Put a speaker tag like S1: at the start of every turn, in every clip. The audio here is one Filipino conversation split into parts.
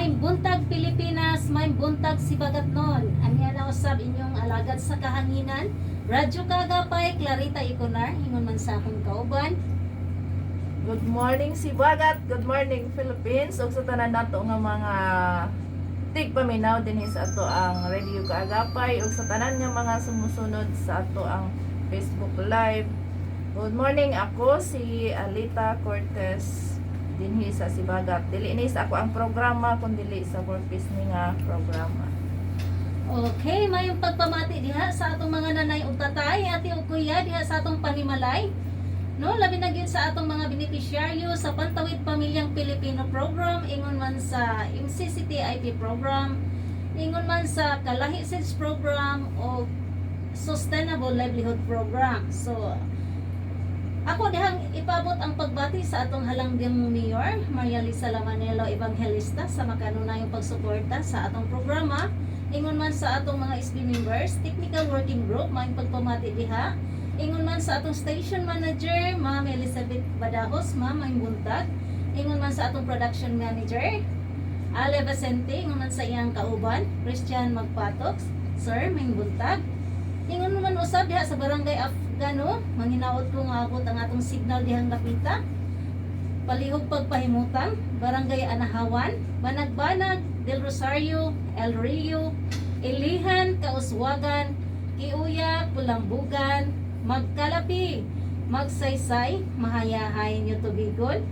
S1: May buntag Pilipinas, may buntag Sibagat nun. Anya na usab inyong alagad sa kahanginan. Radyo Kagapay, Clarita Iconar, hingon man sa akong kauban.
S2: Good morning Sibagat, good morning Philippines. Ug sa tanan nato nga mga tigpaminaw dinhi sa ato ang Radio Kaagapay ug sa tanan nga mga sumusunod sa ato ang Facebook Live. Good morning, ako si Alita Cortez dinhi sa Sibagat. Dili ni sa ako ang programa kundi sa Workpiece ni nga programa.
S1: Okay, may pagpamati diha sa atong mga nanay ug tatay, ati ug kuya diha sa atong panimalay. No, labi na gyud sa atong mga beneficiaryo sa Pantawid Pamilyang Pilipino program, ingon man sa MCCTIP program, ingon man sa Kalahi Seeds program o Sustainable Livelihood program. So, ako dihang ipabot ang pagbati sa atong halanggang Mayor, Maria Lisa Lamanelo Evangelista sa makanunayong pagsuporta sa atong programa. Ingon man sa atong mga SB members, Technical Working Group, may pagpamati diha. Ingon man sa atong station manager, Ma'am Elizabeth Badajos, Ma'am may buntag. Ingon man sa atong production manager, Ale Vicente, ingon man sa iyang kauban, Christian Magpatok, Sir, may buntag. Ingon man usab diha sa Barangay Afgano, manginaot ko nga abot ang atong signal dihang Lapita. Palihog pagpahimutang, Barangay Anahawan, Banagbanag, Del Rosario, El Rio, Ilihan, Kauswagan, Kiuya, Pulambugan, Magkalapi, Magsaysay, Mahayahay, New Tubigon,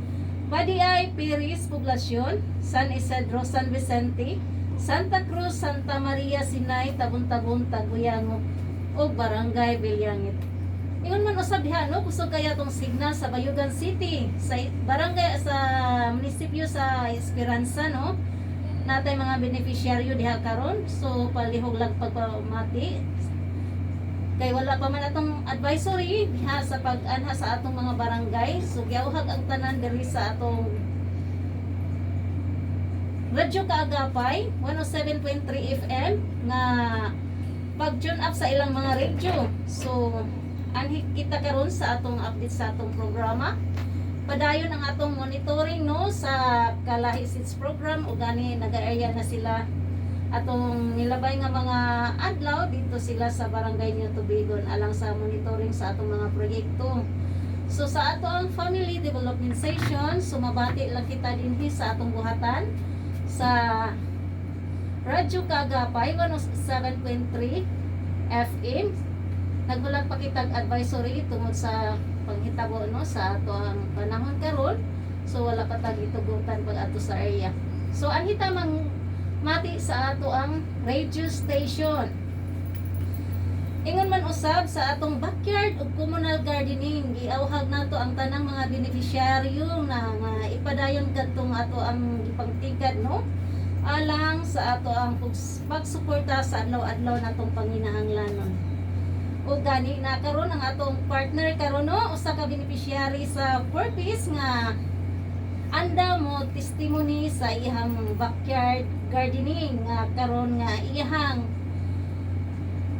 S1: Padiay, Piris, Poblasyon, San Isidro, San Vicente, Santa Cruz, Santa Maria, Sinay, Tabon-Tabon, Taguyango, o Barangay Bilyangit. Ingon man usab diha no, kusog kaya tong signal sa Bayugan City, sa barangay sa munisipyo sa Esperanza no. Natay mga beneficiaryo diha karon, so palihog lang pagpamati. Kay wala pa man atong advisory diha sa pag-anha sa atong mga barangay, so giawhag ang tanan diri sa atong Radyo Kaagapay 107.3 FM nga pag-tune up sa ilang mga radio. So anhi kita karon sa atong update sa atong programa. Padayon ang atong monitoring no sa Kalahi Seeds program ug gani nag-area na sila atong nilabay nga mga adlaw dito sila sa Barangay New Tubigon alang sa monitoring sa atong mga proyekto. So sa ato ang Family Development Session, sumabati lang kita dinhi sa atong buhatan sa Radyo Kaagapay 107.3 FM. Nagbulag pa kitag advisory tungod sa panghitabo no sa ato ang panahon karon. So wala pa tag itugutan pag ato sa area. So anhita mang mati sa ato ang radio station. Ingon man usab sa atong backyard ug communal gardening, giawhag nato ang tanang mga beneficiaryo na nga ipadayon kadtong ato ang gipangtigad no. Alang sa ato ang pagsuporta sa adlaw-adlaw natong panginahanglanon. O gani na karon ang atong partner karon no, usa ka beneficiary sa Workpiece nga anda mo testimony sa iyang backyard gardening nga karon nga iyang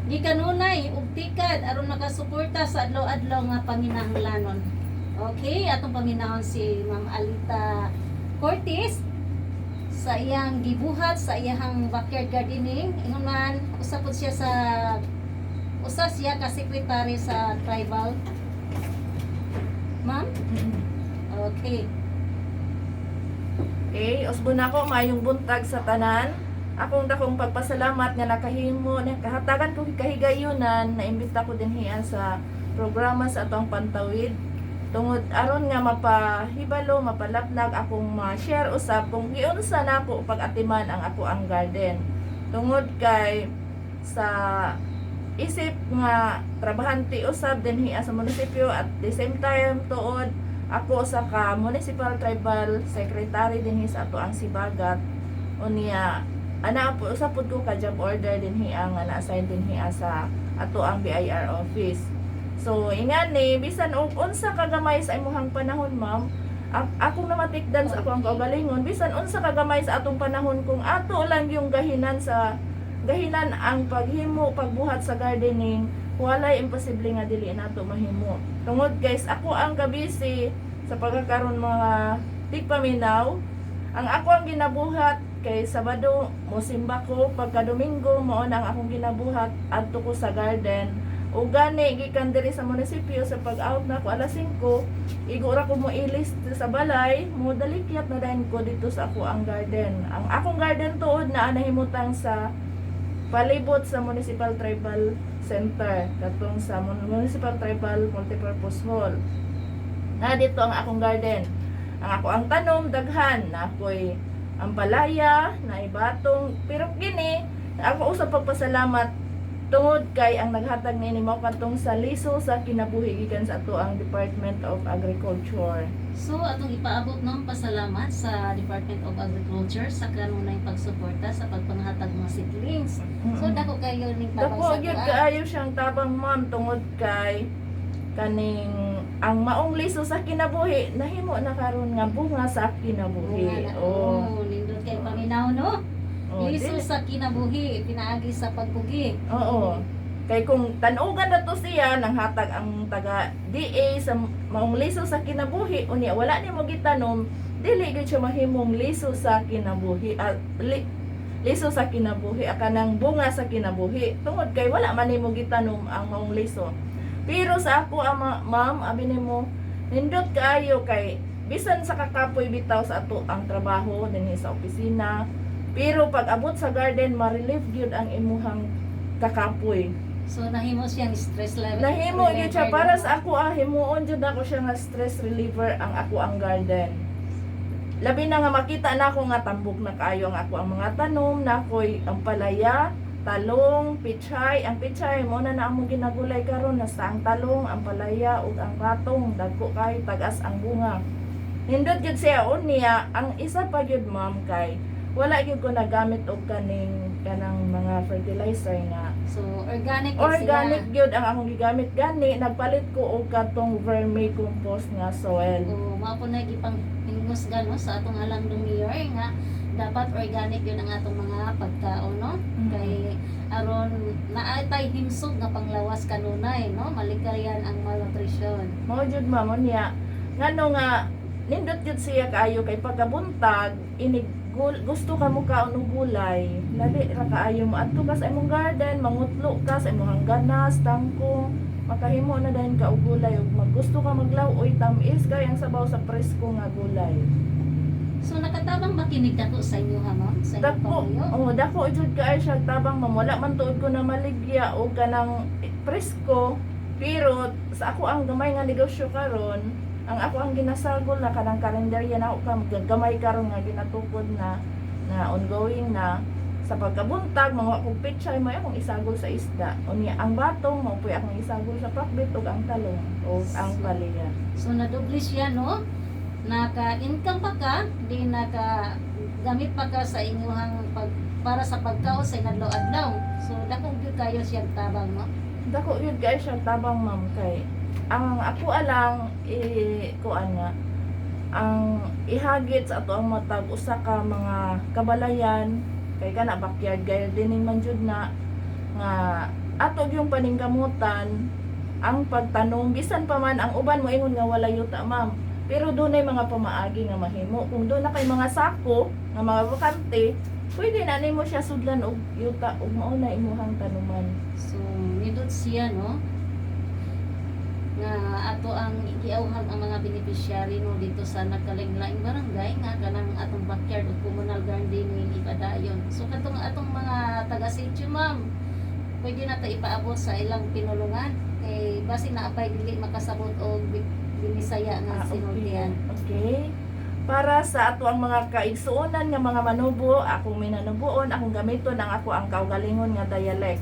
S1: gikanunay ug tikad aron makasuporta sa adlaw-adlaw nga panginahanglanon. Okay, atong paminahon si Ma'am Alita Cortez sa iyang gibuhat sa iyang backyard gardening. Ingon man usa pud siya sa usa siya ka secretary sa tribal. Ma'am? Okay.
S2: Okay, usbon ako maayong buntag sa tanan. Akong dakong pagpasalamat nga nakahimo, nakahatagan ko kahigayunan, naimbita ko din hiya sa programa sa atong Pantawid. Tungod aron nga mapahibalo, mapalaplag akong ma-share usab kung giunsa nako pag-atiman ang ako ang garden. Tungod kay sa isip nga trabahante usab din hiya sa munisipyo at the same time tuod ako sa ka municipal tribal secretary dinhi sa ato ang Sibagat. Unya ana po usab pud ko ka job order dinhi ang na-assign dinhi sa ato ang BIR office. So ingani bisan og unsa ka gamay sa imong panahon ma'am, akong namatikdan sa ako ang kaugalingon bisan unsa ka gamay sa atong panahon kung ato lang yung gahinan ang paghimo pagbuhat sa gardening, walay imposible nga dili nato mahimo. Tungod guys, ako ang kabisi sa pagkakaroon mga tigpaminaw, ang ako ang ginabuhat kay Sabado mosimba ko, pagka Domingo mao na ang akong ginabuhat adto ko sa garden. O gani gikan diri sa munisipyo sa pag-out na ko alas 5, igura ko mo ilis sa balay, mo dalikyat na dayon ko dito sa ako ang garden. Ang akong garden tuod na nahimutang sa palibot sa Municipal Tribal Center katong sa Municipal Tribal Multipurpose Hall. Na dito ang akong garden. Ang ako ang tanom daghan na ako'y ampalaya, na ibatong, pero gini ako usab pagpasalamat tungod kay ang naghatag ni mao katong sa liso sa kinabuhi gikan sa ato ang Department of Agriculture.
S1: So atong ipaabot ng pasalamat sa Department of Agriculture sa kanunay pagsuporta sa pagpanghatag mga seedlings. So dako kayo ning tabang
S2: Dako
S1: sa
S2: gyud
S1: tuwa.
S2: kaayo siyang tabang ma'am tungod kay kaning ang maong liso sa kinabuhi nahimo na karon nga bunga sa kinabuhi.
S1: Oh, nindot kay paminaw no.
S2: Oh,
S1: Liso
S2: dili-
S1: sa kinabuhi, pinaagi sa pagpugi.
S2: Oo. Kay kung tanugan na to siya nang hatag ang taga DA sa maong liso sa kinabuhi unya wala ni mo gitanom, dili gyud siya mahimong liso sa kinabuhi. Liso sa kinabuhi kanang bunga sa kinabuhi tungod kay wala man nimo gitanom ang maong liso. Pero sa ako ma'am abi nimo nindot kaayo kay bisan sa kakapoy bitaw sa ato ang trabaho dinhi sa opisina. Pero pag abot sa garden, ma-relieve gyud ang imuhang kakapoy.
S1: So nahimo siyang stress level.
S2: Nahimo gyud siya para sa ako himuon jud ako siya nga stress reliever ang ako ang garden. Labi na nga makita na ako nga tambok na kaayo ang ako ang mga tanom na ako'y ang palaya, talong, pichay. Ang pichay mo na amo ginagulay karon na sa ang talong, ang palaya ug ang batong dagko kay tagas ang bunga. Nindot gyud siya unya ang isa pa gyud ma'am kay wala gyud ko nagamit og kanang mga fertilizer nga
S1: So organic
S2: organic gyud ang akong gigamit gani nagpalit ko og katong vermicompost nga soil.
S1: O mao po na gipang hingusgan no sa atong halang year nga dapat organic yun ang atong mga pagkaon no. Kay aron naatay himsog nga panglawas kanunay no, malikayan ang malnutrition.
S2: Mao jud ma'am niya ngano nga nindot jud siya kaayo kay pagkabuntag inig gusto ka mo kaon og gulay labi ra kaayo mo adto ka sa imong garden mangutlo ka sa imong ganas tangkong makahimo na dayon ka og gulay ug maggusto ka maglaw-oy tamis kay ang sabaw sa presko nga gulay.
S1: So nakatabang ba kinig dako sa inyo ha ma'am? Sa inyong
S2: Dako,
S1: pamayo?
S2: dako jud kaayo siya tabang ma'am wala man tuod ko na maligya o kanang presko pero sa ako ang gamay nga negosyo karon ang ako ang ginasagol na kanang kalendarya na ako gamay karon nga ginatukod na ongoing na sa pagkabuntag mga kong pichay mo akong isagol sa isda unya ang batong mo puy akong isagol sa pakbit ug ang talong o ang palaya.
S1: So nadoble siya no. Naka-income pa ka, di naka-gamit pa ka sa inyong para sa pagkaon sa inadlaw-adlaw. So dako gyud kayo siyang tabang no.
S2: Dako yun guys siya tabang ma'am kay ang ako alang kuan nga ang ihagit sa ato ang matag usa ka mga kabalayan kay kana backyard gardening man jud na nga ato yung paningkamutan ang pagtanong bisan pa man ang uban mo ingon nga wala yuta ma'am pero dunay mga pamaagi nga mahimo kung doon na kay mga sako nga mga bakante pwede na nimo siya sudlan og yuta ug mao na imuhang tanuman.
S1: So nindot siya no nga ato ang giauhag ang mga beneficiary no dito sa nagkalinglaing barangay nga kanang atong backyard ug communal gardening ipadayon. So katong atong mga taga-sitio ma'am, pwede na ta ipaabot sa ilang pinulungan kay basi na apay dili makasabot og binisaya nga sinultian.
S2: Okay. Para sa ato ang mga kaigsuonan nga mga manubo, akong minanubuon, akong gamiton ang ako ang kaugalingon nga dialect.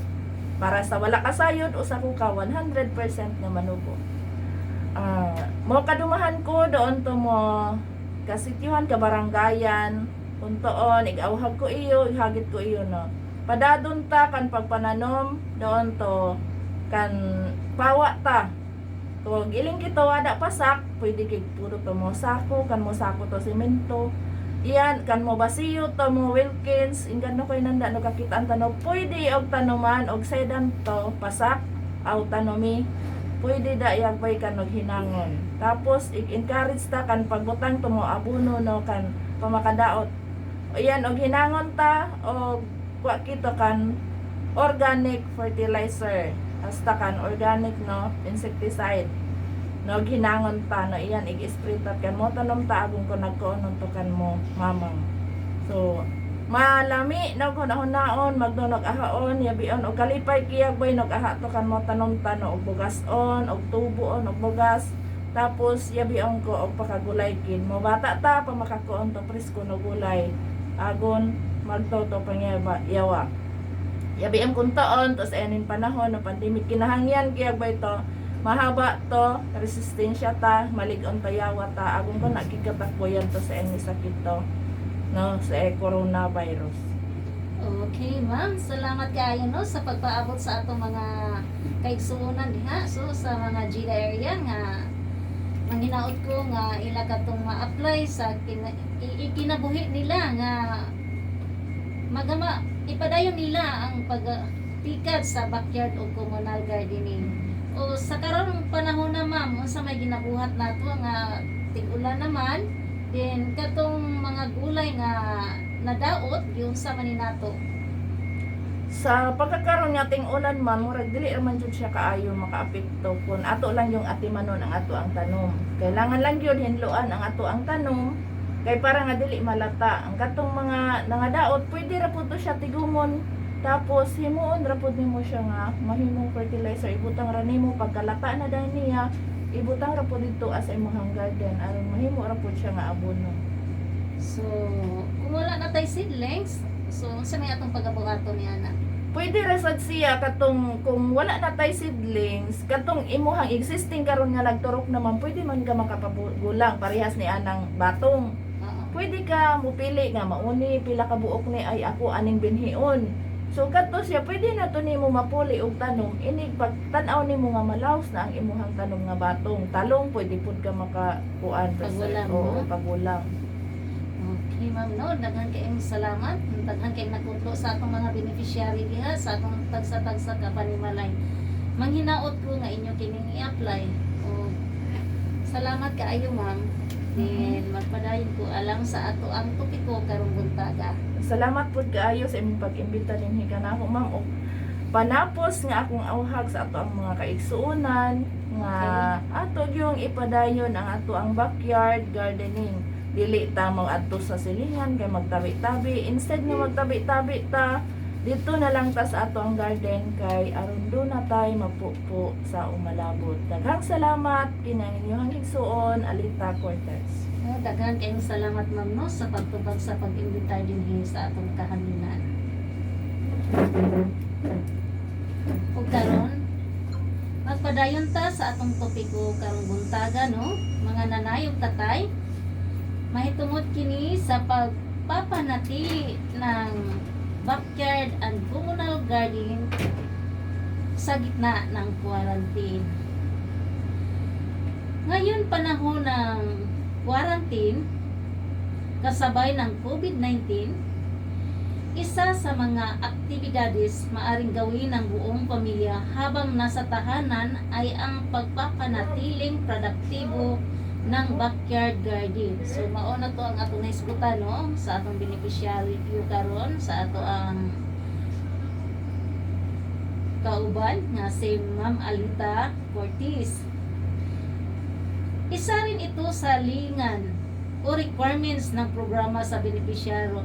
S2: Para sa wala kasayod usa ko ka 100% nga manubo. Mo kadumahan ko doon to mo kasitihan ka barangayan untoon igawhag ko iyo ihagit ko iyo no. Padadon ta kan pagpananom doon to kan pawa ta. To giling kito wada pasak pwede kay puro to mo sako kan mo sako to semento. Iyan kan mo basiyo to mo Wilkins inggan no koy nanda no kakitaan tanaw pwede og tanuman og sedan to pasak aw tanomi pwede da yagbay kan og hinangon tapos i-encourage ta kan pagbutang to mo abuno no kan pamakadaot Ayan, og hinangon ta og wa kito kan organic fertilizer. Hasta kan organic no insecticide. No hinangon ta no iyan ig-spray ta kan mo tanom ta agong ko nagkuonon to kan mo mamang. So malami no kun naon magdunog ahaon yabion og kalipay kiyag boy nog aha to kan mo tanom ta no og bugason og tubuon og bugas. Tapos yabion ko og pakagulay kin mo bata ta pa makakuon to presko no gulay agon magtoto yawa. Yabiam kung taon, tapos anin panahon, no pandemic, kinahangyan kaya ba ito, mahaba to, resistensya ta, maligon tayawa ta, agong ko nakikatakboyan to sa any sakit to, no, sa coronavirus.
S1: Okay, ma'am. Salamat kayo no sa pagpaabot sa atong mga kaigsuonan diha. So sa mga Gila area nga manghinaot ko nga ila katong ma-apply sa ikinabuhi nila nga magama ipadayon nila ang pagtikad sa backyard o communal gardening. O sa karong panahon na ma'am, unsa may ginabuhat nato nga tig-ulan naman, then katong mga gulay nga nadaot yung sa manin nato.
S2: Sa pagkakaroon nating ulan man, murag dili man jud siya kaayo makaapekto kun ato lang yung atimanon ang ato ang tanom. Kailangan lang yun hinluan ang ato ang tanom. Kay para nga dili malata ang katong mga nangadaot pwede ra pud to siya tigumon tapos himuon ra pud nimo siya nga mahimong fertilizer ibutang ra nimo pagkalata na dahil niya ibutang ra pud dito as imong garden aron mahimo ra pud siya nga abono.
S1: So kung wala na tay seedlings, so unsa may atong pagabuhaton niya na?
S2: Pwede ra sad siya katong kung wala na tay seedlings katong imuhang existing karon nga nagturok naman pwede man ka makapagulang parehas ni anang batong. Pwede ka mupili nga mauni pila ka buok ni ay ako aning binhion. So kadto siya pwede na to nimo mapuli og tanom inig pag tan-aw nimo nga malaos na ang imuhang tanom nga batong. Talong pwede pud ka makakuan
S1: Pagulang,
S2: o
S1: no?
S2: pagulang.
S1: Okay ma'am no, daghan kayong salamat. Daghan kayong nakutlo sa atong mga beneficiary diha sa atong tagsa-tagsa ka panimalay. Manghinaot ko nga inyo kining i-apply. O salamat kaayo ma'am. Then magpadayon ko alang sa ato ang topiko karong buntaga.
S2: Salamat pud kaayo sa imong pag-imbita dinhi kanako ma'am og panapos nga akong awhag sa ato ang mga kaigsuonan nga ato yung ipadayon ang ato ang backyard gardening. Dili ta mo adto sa silingan kay magtabi-tabi, instead nga magtabi-tabi ta dito na lang ta sa ato ang garden kay aron do na tay mapupo sa umalabot. Daghang salamat kinang inyong igsuon Alita Cortez.
S1: Daghan kayong salamat ma'am no sa pagtubag sa pag-imbita dinhi sa atong kahaningan. Ug karon magpadayon ta sa atong topiko karong buntaga no, mga nanay ug tatay. Mahitungod kini sa pagpapanatili ng backyard and communal gardening sa gitna ng quarantine. Ngayon panahon ng quarantine kasabay ng COVID-19, isa sa mga aktibidades maaring gawin ng buong pamilya habang nasa tahanan ay ang pagpapanatiling produktibo ng backyard garden. So mao na to ang atong naisgutan no sa atong beneficiary view karon sa ato ang kauban nga si Ma'am Alita Cortez. Isa rin ito sa lingan o requirements ng programa sa beneficiaryo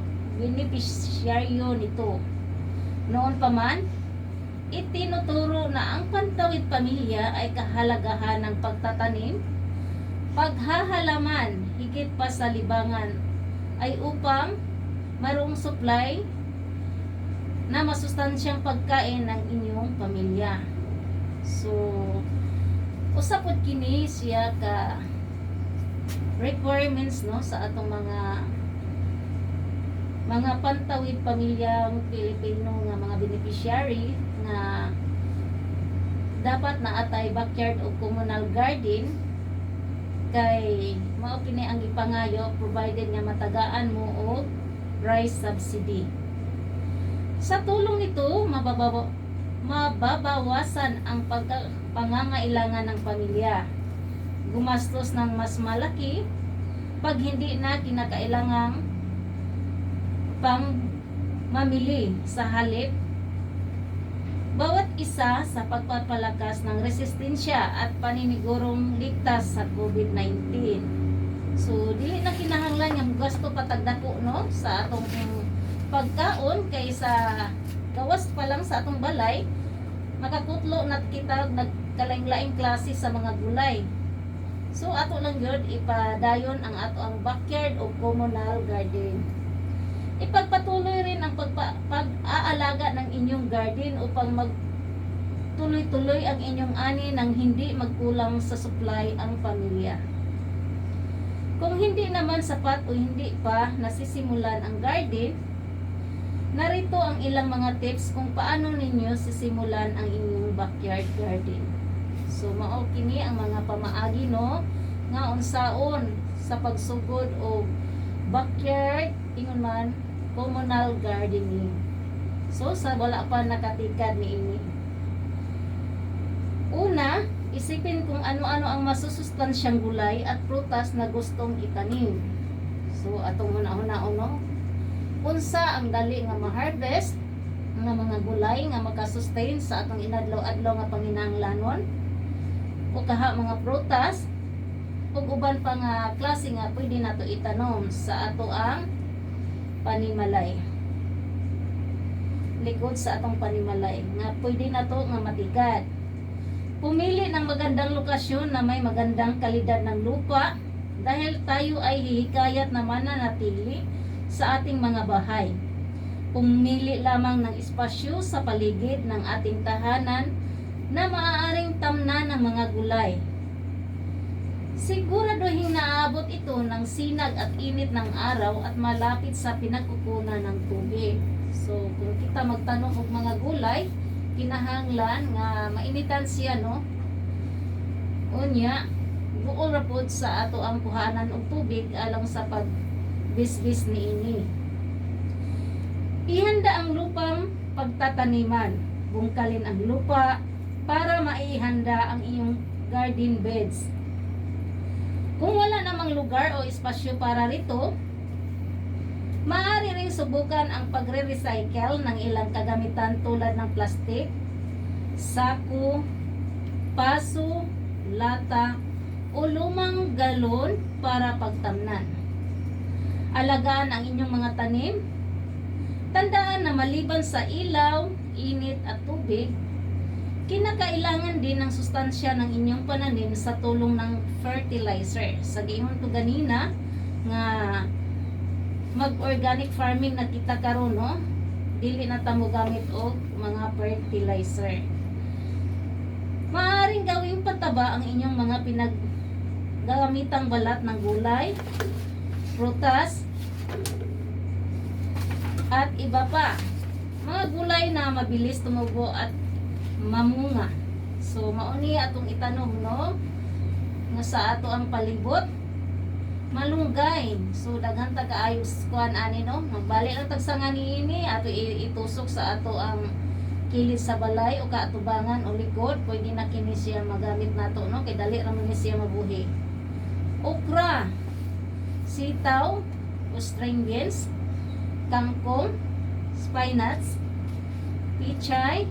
S1: nito. Noon pa man, itinuturo na ang Pantawid Pamilya ay kahalagahan ng pagtatanim, paghahalaman, higit pa sa libangan ay upang mayroong supply na masustansyang pagkain ng inyong pamilya. So, usapod kini siya ka requirements no sa atong mga Pantawid Pamilyang Pilipino nga mga beneficiary nga dapat na atay backyard o communal garden kay mao kini ang ipangayo provided nga matagaan mo og rice subsidy. Sa tulong nito mababawasan ang pangangailangan ng pamilya. Gumastos ng mas malaki pag hindi na kinakailangang pang mamili sa halip bawat isa sa pagpapalakas ng resistensya at paninigurong ligtas sa COVID-19. So, dili na kinahanglan yung gasto patagdako no sa atong pagkaon kaysa gawas pa lang sa atong balay makakutlo na kita nagkalaing-laing klase sa mga gulay. So ato lang yun ipadayon ang ato ang backyard o communal garden. Ipagpatuloy rin ang pag-aalaga ng inyong garden upang magtuloy-tuloy ang inyong ani nang hindi magkulang sa supply ang pamilya. Kung hindi naman sapat o hindi pa nasisimulan ang garden, narito ang ilang mga tips kung paano ninyo sisimulan ang inyong backyard garden. So mao kini ang mga pamaagi no nga unsaon sa pagsugod o backyard ingon man communal gardening. So sa wala pa nakatikad niini. Una, isipin kung ano-ano ang masusustansyang gulay at prutas na gustong itanim. So atong una-una no, unsa ang dali nga ma-harvest nga mga gulay nga makasustain sa atong inadlaw-adlaw nga panginahanglanon o kaha mga prutas ug uban pa nga klase nga pwede nato itanom sa ato ang panimalay. Likod sa atong panimalay nga pwede nato nga matigad. Pumili ng magandang lokasyon na may magandang kalidad ng lupa dahil tayo ay hihikayat na mananatili sa ating mga bahay. Pumili lamang ng espasyo sa paligid ng ating tahanan na maaaring tamnan ng mga gulay. Siguraduhin naabot ito ng sinag at init ng araw at malapit sa pinagkukunan ng tubig. So, kung kita magtanong og mga gulay, kinahanglan nga mainitan siya no. Unya, buol ra pod sa ato ang kuhanan og tubig alang sa pagbisbis niini. Ihanda ang lupang pagtataniman. Bungkalin ang lupa para maihanda ang iyong garden beds. Kung wala namang lugar o espasyo para rito, maaari ring subukan ang pagre-recycle ng ilang kagamitan tulad ng plastik, sako, paso, lata, o lumang galon para pagtamnan. Alagaan ang inyong mga tanim. Tandaan na maliban sa ilaw, init at tubig, kinakailangan din ng sustansya ng inyong pananim sa tulong ng fertilizer. Sa giingon to ganina nga mag-organic farming na kita karon no, dili na ta mo gamit og mga fertilizer. Maaaring gawing pataba ang inyong mga pinaggamitang balat ng gulay, prutas, at iba pa. Mga gulay na mabilis tumubo at mamunga. So mauni atong itanom no nga sa ato ang palibot malunggay. So daghan ta kaayos kuan ani no. Magbali lang tag sanga niini ato itusok sa ato ang kilid sa balay o kaatubangan o likod. Pwede na kini siya magamit nato no kay dali ra man siya mabuhi. Okra, sitaw o string beans, kangkong, spinach, pichay,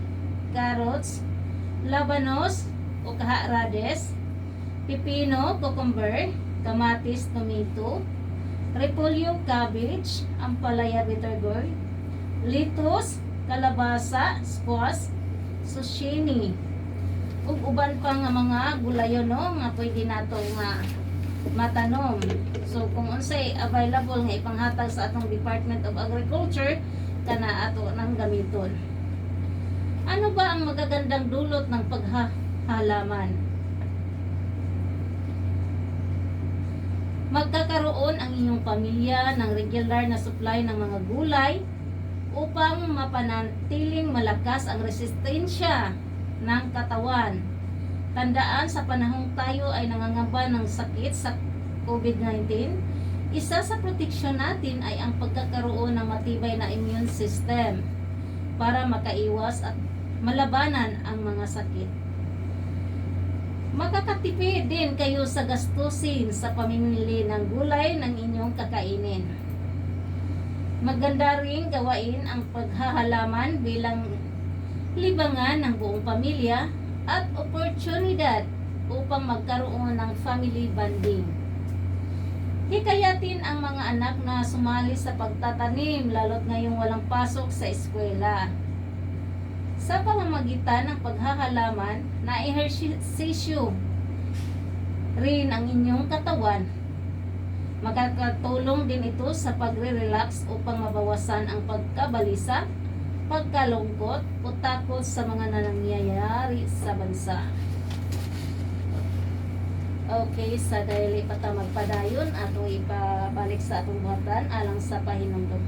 S1: carrots, labanos o kaharades, pipino, cucumber, kamatis, tomato, repolyo, cabbage, ampalaya, bitter gourd, lettuce, kalabasa, squash, zucchini, ug uban pa nga mga gulayo no nga pwede nato nga matanom. So kung unsay available nga ipanghatag sa atong Department of Agriculture kana ato nang gamiton. Ano ba ang magagandang dulot ng paghahalaman? Magkakaroon ang inyong pamilya ng regular na supply ng mga gulay upang mapanatiling malakas ang resistensya ng katawan. Tandaan sa panahong tayo ay nangangamba ng sakit sa COVID-19, isa sa proteksyon natin ay ang pagkakaroon ng matibay na immune system para makaiwas at malabanan ang mga sakit. Makakatipid din kayo sa gastusin sa pamimili ng gulay ng inyong kakainin. Maganda rin gawain ang paghahalaman bilang libangan ng buong pamilya at oportunidad upang magkaroon ng family bonding. Hikayatin ang mga anak na sumali sa pagtatanim lalo't ngayong walang pasok sa eskwela. Sa pamamagitan ng paghahalaman na ehersisyo rin ang inyong katawan. Makakatulong din ito sa pagre-relax upang mabawasan ang pagkabalisa, pagkalungkot o takot sa mga nangyayari sa bansa. Okay, sa dahil ipata magpadayon ato ipabalik sa atong buhatan alang sa pahinumdom.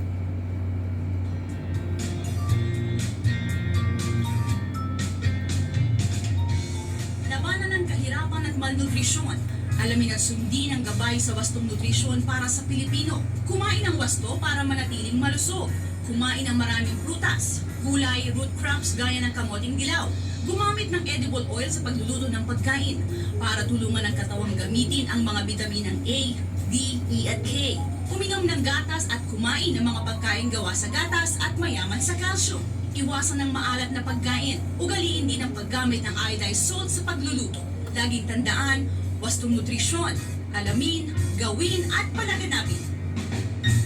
S3: Labanan ng kahirapan at malnutrisyon. Alamin at sundin ang gabay sa wastong nutrisyon para sa Pilipino. Kumain ng wasto para manatiling malusog. Kumain ng maraming prutas, gulay, root crops gaya ng kamoting dilaw. Gumamit ng edible oil sa pagluluto ng pagkain para tulungan ang katawang gamitin ang mga bitaminang A, D, E at K. Uminom ng gatas at kumain ng mga pagkain gawa sa gatas at mayaman sa calcium. Iwasan ng maalat na pagkain. Ugaliin din ang paggamit ng iodized salt sa pagluluto. Laging tandaan, wastong nutrisyon, alamin, gawin at palaganapin.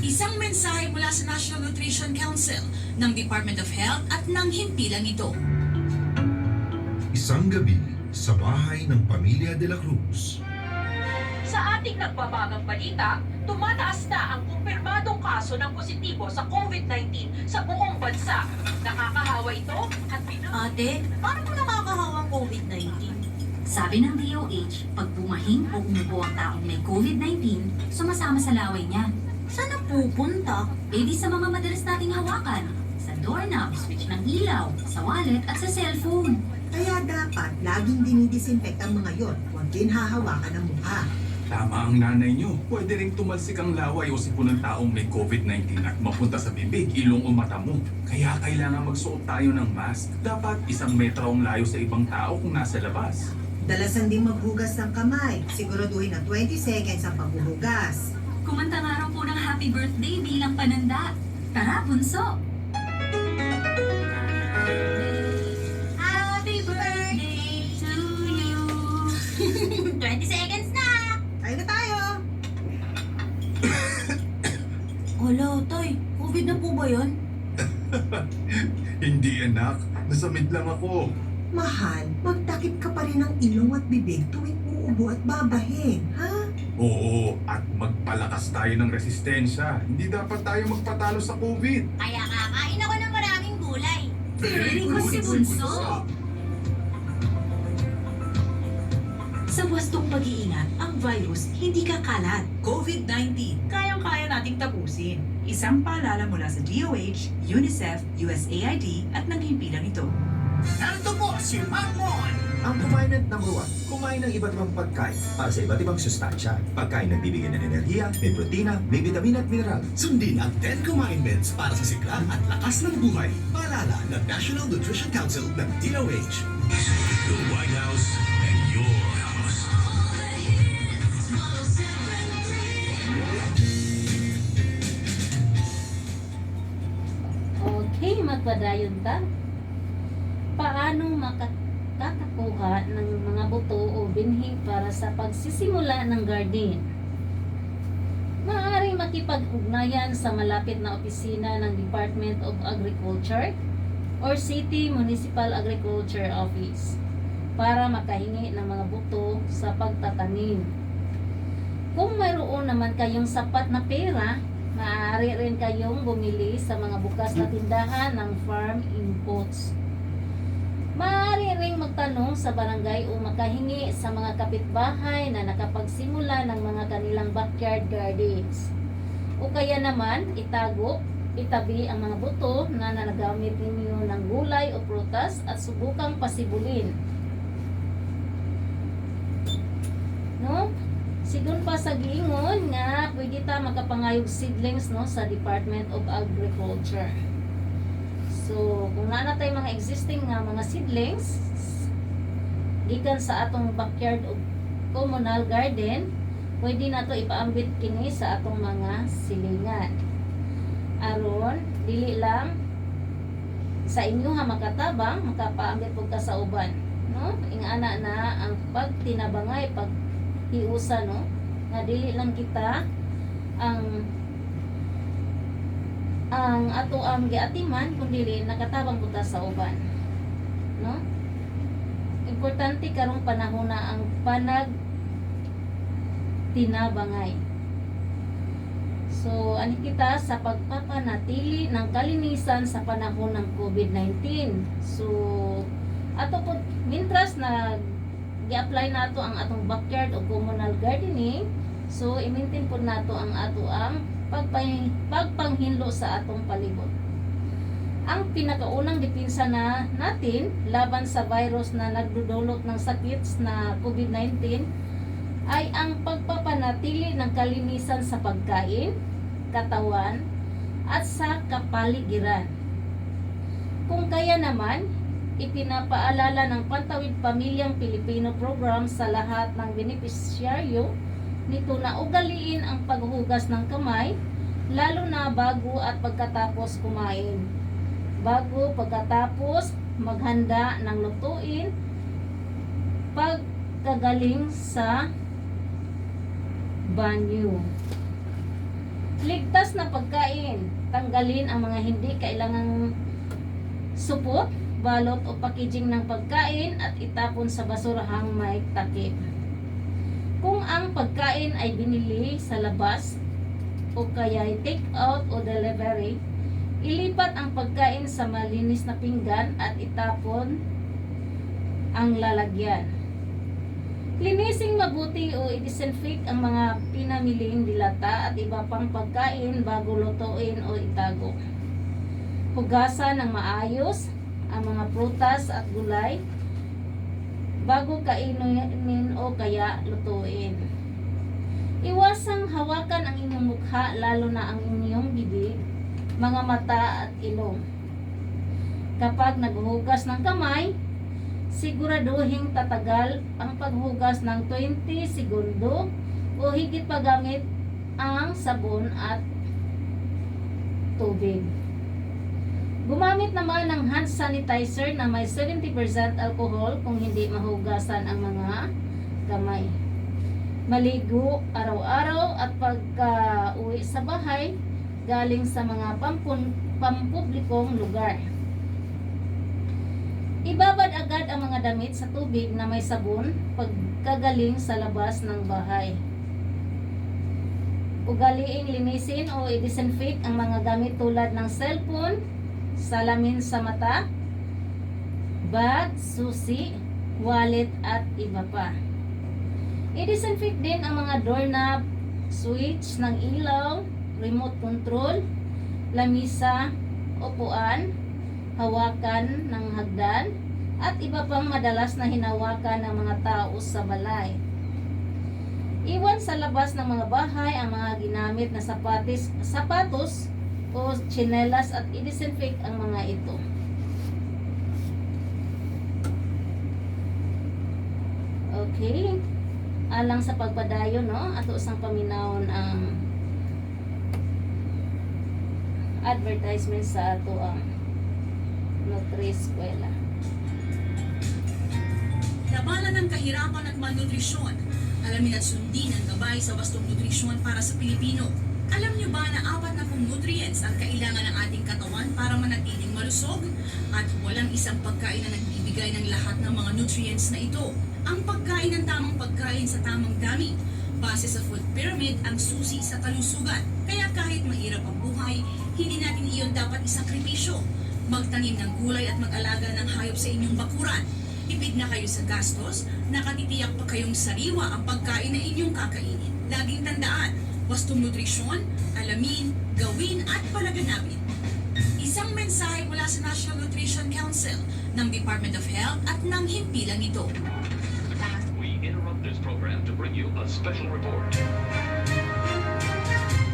S3: Isang mensahe mula sa National Nutrition Council ng Department of Health at ng himpilan nito.
S4: Isang gabi sa bahay ng Pamilya de la Cruz.
S5: Sa ating nagbabagang balita, tumataas na ang kumpirmadong kaso ng positibo sa COVID-19 sa buong bansa. Nakakahawa ito at
S6: Ate, paano mo nakakahawa ang COVID-19? Sabi ng DOH, pag bumahing o umubo ang taong may COVID-19, sumasama sa laway niya. Saan ang pupunta? Eh di sa mga madalas nating hawakan. Sa doorknob, switch ng ilaw, sa wallet at sa cellphone.
S7: Kaya dapat laging dinidisinfect ang mga yon. Huwag din hahawakan ang mukha.
S8: Tama ang nanay nyo. Pwede ring tumalsik ang laway o sipon ng taong may COVID-19 at mapunta sa bibig, ilong o mata mo. Kaya kailangan magsuot tayo ng mask. Dapat 1 metro ang layo sa ibang tao kung nasa labas.
S7: Dalasan din maghugas ng kamay. Siguraduhin na 20 seconds ang paghuhugas.
S6: Kumanta nga raw po ng happy birthday bilang pananda. Tara, bunso! Happy birthday to you! 20 seconds na!
S7: Tayo na tayo!
S6: Hala, Tay, COVID na po ba yan?
S8: Hindi anak, nasamid lang ako.
S7: Mahal, magtakip ka pa rin ng ilong at bibig tuwing uubo at babahin, ha?
S8: Oo, at magpalakas tayo ng resistensya. Hindi dapat tayo magpatalo sa COVID.
S6: Kaya kakain ako ng maraming gulay.
S8: Very
S6: good si Bunso.
S9: Sa wastong pag-iingat, ang virus hindi kakalat.
S5: COVID-19, kayang-kaya nating tapusin. Isang paalala mula sa DOH, UNICEF, USAID at ng himpilan ito.
S10: Narito po si Mamon!
S11: Ang kumain ng number 1, kumain ng iba't ibang pagkain para sa iba't ibang sustansya. Pagkain na bibigyan ng enerhiya, may protina, may vitamina at mineral.
S10: Sundin ang 10 commandments para sa sigla at lakas ng buhay. Paalala ng National Nutrition Council ng DOH. The White House and your house.
S1: Okay, magpadayon ta. Paano makakakuha ng mga buto o binhi para sa pagsisimula ng garden? Maaaring makipag-ugnayan sa malapit na opisina ng Department of Agriculture or City Municipal Agriculture Office para makahingi ng mga buto sa pagtatanim. Kung mayroon naman kayong sapat na pera, maaari rin kayong bumili sa mga bukas na tindahan ng farm inputs. Maaari ring magtanong sa barangay o makahingi sa mga kapitbahay na nakapagsimula ng mga kanilang backyard gardens. O kaya naman, itabi ang mga buto na nanagamit ninyo ng gulay o prutas at subukang pasibulin. No? Sigun pa sa giingon nga pwede ta makapangayog seedlings no sa Department of Agriculture. So, kung naana tayo mga existing nga mga seedlings gikan sa atong backyard o communal garden, pwede na to ipaambit kini sa atong mga silingan. aron dili lang sa inyo ha makatabang makapaambit pud ka sa uban, no? Ingana na ang pagtinabangay, paghiusa, no? Nga dili lang kita ang ato ang giatiman kundi nakatabang pud ta sa uban, no? Importante karong panahon na ang tinabangay. So, ani kita sa pagpapanatili ng kalinisan sa panahon ng COVID-19. So, ato po, mintras na i-apply nato ang atong backyard o communal gardening, so, i-maintain po nato ang ato ang pagpanghinlo sa atong palibot. Ang pinakaunang depensa na natin laban sa virus na nagdudulot ng sakit na COVID-19 ay ang pagpapanatili ng kalinisan sa pagkain, katawan, at sa kapaligiran. Kung kaya naman, ipinapaalala ng Pantawid Pamilyang Pilipino Program sa lahat ng benepisyaryo nito na ugaliin ang paghugas ng kamay, lalo na bago at pagkatapos kumain. Bago, pagkatapos, maghanda ng lutuin, pagkagaling sa banyo. Ligtas na pagkain. Tanggalin ang mga hindi kailangang supot, balot o packaging ng pagkain at itapon sa basurahang may takip. Kung ang pagkain ay binili sa labas o kaya take out o delivery, ilipat ang pagkain sa malinis na pinggan at itapon ang lalagyan. Linising mabuti o i-disinfect ang mga pinamiling dilata at iba pang pagkain bago lutuin o itago. Hugasan ng maayos ang mga prutas at gulay bago kainin o kaya lutuin. Iwasang hawakan ang inyong mukha, lalo na ang inyong bibig, mga mata at ilong. Kapag naghuhugas ng kamay, siguraduhin tatagal ang paghugas ng 20 segundo o higit pa gamit ang sabon at tubig. Gumamit naman ng hand sanitizer na may 70% alcohol kung hindi mahugasan ang mga kamay. Maligo araw-araw at pagka-uwi sa bahay galing sa mga pampublikong lugar. Ibabad agad ang mga damit sa tubig na may sabon pagkagaling sa labas ng bahay. Ugaliing linisin o i-disinfect ang mga gamit tulad ng cellphone, salamin sa mata, bag, susi, wallet at iba pa. I-disinfect din ang mga doorknob, switch ng ilaw, remote control, lamisa, upuan, hawakan ng hagdan, at iba pang madalas na hinawakan ng mga tao sa balay. Iwan sa labas ng mga bahay ang mga ginamit na sapatos o tsinelas at i-disinfect ang mga ito. Okay. Alang sa pagpadayon, no? Ato sang paminawon ang advertisement sa ato ang Nutri-Eskwela.
S3: Labanan ng kahirapan at malnutrisyon. Alamin at sundin ang gabay sa wastong nutrisyon para sa Pilipino. Alam niyo ba na 40 nutrients ang kailangan ng ating katawan para manatiling malusog? At walang isang pagkain na nagbibigay ng lahat ng mga nutrients na ito. Ang pagkain ng tamang pagkain sa tamang dami. Base sa food pyramid ang susi sa kalusugan. Kaya kahit mahirap ang buhay, hindi natin iyon dapat isakripisyo. Magtanim ng gulay at mag-alaga ng hayop sa inyong bakuran. Tipid na kayo sa gastos, nakatitiyak pa kayong sariwa ang pagkain na inyong kakainin. Laging tandaan, wastong nutrisyon, alamin, gawin at palaganapin. Isang mensahe mula sa National Nutrition Council ng Department of Health at ng himpilang ito.
S12: We interrupt this program to bring you a special report.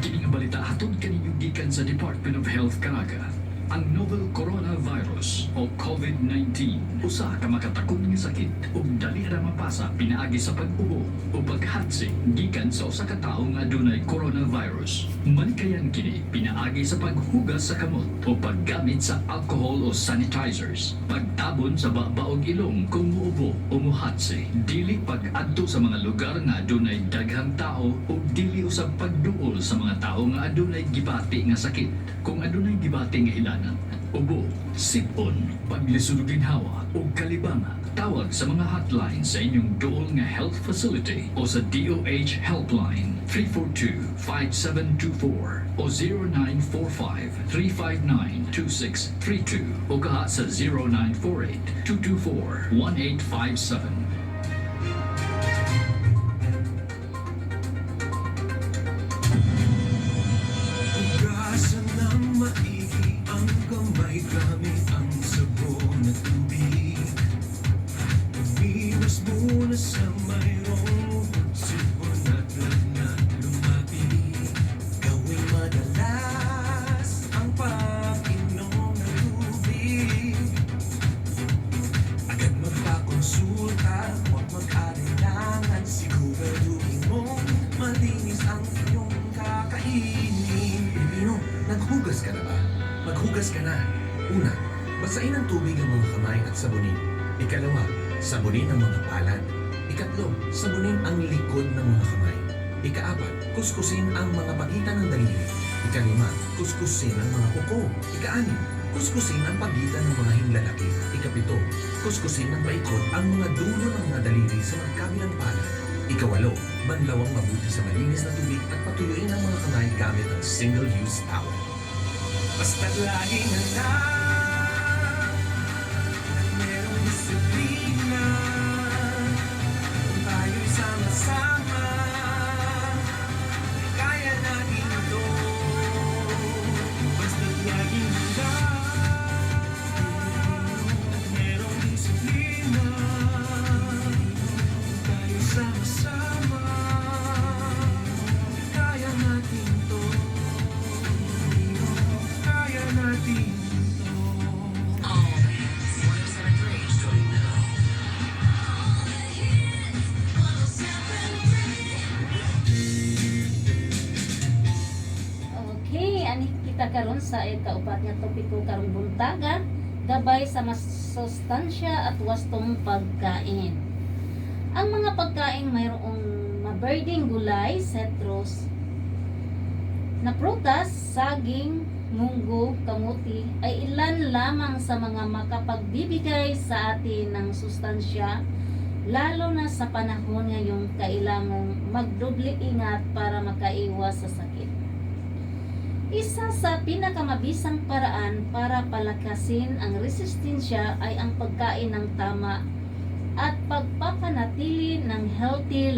S13: Kini nga balita hatod kaninyong gikan sa Department of Health Caraga.
S12: Ang novel coronavirus o COVID-19 usa ka makatakod nga sakit ug dali ra mapasa pinaagi sa pag-ubo o paghatsi gikan sa usa ka tawo nga adunay coronavirus. Manikayan kini pinaagi sa paghugas sa kamot o paggamit sa alcohol o sanitizers, pagtabon sa baba og ilong kung muubo o muhatsi, dili pag-adto sa mga lugar nga adunay daghang tao o dili usab pagduol sa mga tao nga adunay gibati nga sakit. Kung adunay gibati nga ilanan, ubo, sipon, paglisod og ginhawa o kalibanga, tawag sa mga hotline sa inyong duol nga health facility o sa DOH Helpline 342-5724 o 0945-359-2632 o kaha sa 0948-224-1857.
S10: Hugasan ng maigi ang kamay gamit ang sabon at tubig. Umiwas muna sa mayroong sipon at lagnat lumapit. Gawing madalas ang pag-inom ng tubig. Agad magpakonsulta, huwag mag-alinlangan. Siguraduhin mong malinis ang iyong kakainin. Pilipino, naghugas ka na ba? Maghugas ka na. Una, basain ng tubig ang mga kamay at sabunin. Ikalawa, sabunin ang mga palad. Ikatlo, sabunin ang likod ng mga kamay. Ikaapat, kuskusin ang mga pagitan ng daliri. Ikalima, kuskusin ang mga kuko. Ikaanim, kuskusin ang pagitan ng mga himlalaki. Ikapito, kuskusin ng paikot ang mga dulo ng mga daliri sa magkabilang palad. Ikawalo, banlawang mabuti sa malinis na tubig at patuyuin ang mga kamay gamit ang single-use towel. Basta't laging handa at merong disiplina. Kung tayo'y sama-sama, kaya natin ito. Basta't laging handa at merong disiplina. Kung tayo'y sama-sama, kaya natin ito. Kaya natin ito.
S1: Okay, ani kita karon sa ikaupat nga topiko karong buntaga, gabay sa mas sustansya at wastong pagkain. Ang mga pagkain mayroong maberding gulay, citrus, na prutas, saging, munggo, kamuti ay ilan lamang sa mga makapagbibigay sa atin ng sustansya, lalo na sa panahon ngayong kailangang magdoble ingat para makaiwas sa sakit. Isa sa pinakamabisang paraan para palakasin ang resistensya ay ang pagkain ng tama at pagpapanatili ng healthy